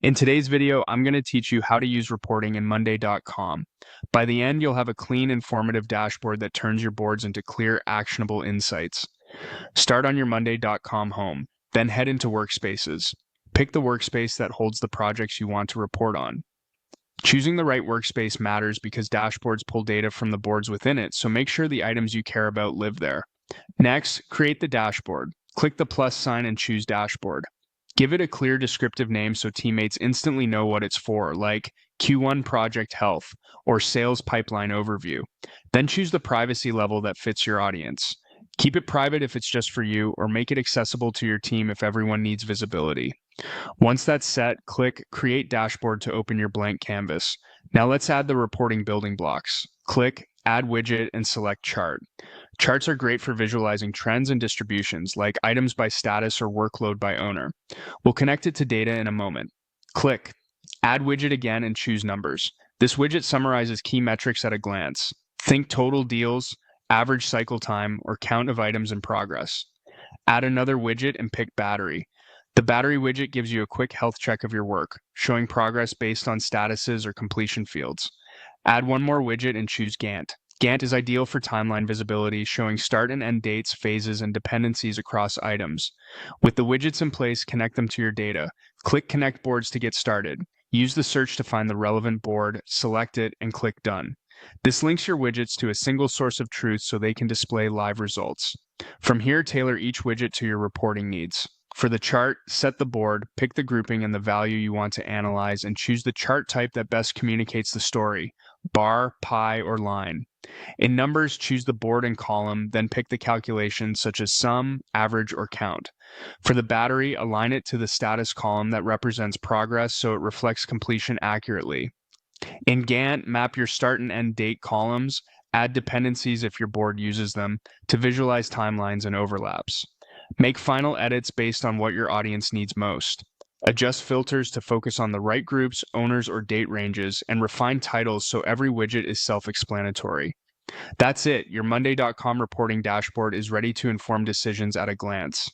In today's video, I'm going to teach you how to use reporting in Monday.com. By the end, you'll have a clean, informative dashboard that turns your boards into clear, actionable insights. Start on your Monday.com home, then head into Workspaces. Pick the workspace that holds the projects you want to report on. Choosing the right workspace matters because dashboards pull data from the boards within it, so make sure the items you care about live there. Next, create the dashboard. Click the plus sign and choose Dashboard. Give it a clear descriptive name so teammates instantly know what it's for, like Q1 Project Health or Sales Pipeline Overview. Then choose the privacy level that fits your audience. Keep it private if it's just for you, or make it accessible to your team if everyone needs visibility. Once that's set, click Create Dashboard to open your blank canvas. Now let's add the reporting building blocks. Click Add Widget and select Chart. Charts are great for visualizing trends and distributions, like items by status or workload by owner. We'll connect it to data in a moment. Click Add Widget again and choose Numbers. This widget summarizes key metrics at a glance. Think total deals, average cycle time, or count of items in progress. Add another widget and pick Battery. The Battery widget gives you a quick health check of your work, showing progress based on statuses or completion fields. Add one more widget and choose Gantt. Gantt is ideal for timeline visibility, showing start and end dates, phases, and dependencies across items. With the widgets in place, connect them to your data. Click Connect Boards to get started. Use the search to find the relevant board, select it, and click Done. This links your widgets to a single source of truth so they can display live results. From here, tailor each widget to your reporting needs. For the chart, set the board, pick the grouping and the value you want to analyze, and choose the chart type that best communicates the story: bar, pie, or line. In numbers, choose the board and column, then pick the calculations such as sum, average, or count. For the battery, align it to the status column that represents progress so it reflects completion accurately. In Gantt, map your start and end date columns, add dependencies if your board uses them, to visualize timelines and overlaps. Make final edits based on what your audience needs most. Adjust filters to focus on the right groups, owners, or date ranges, and refine titles so every widget is self-explanatory. That's it. Your Monday.com reporting dashboard is ready to inform decisions at a glance.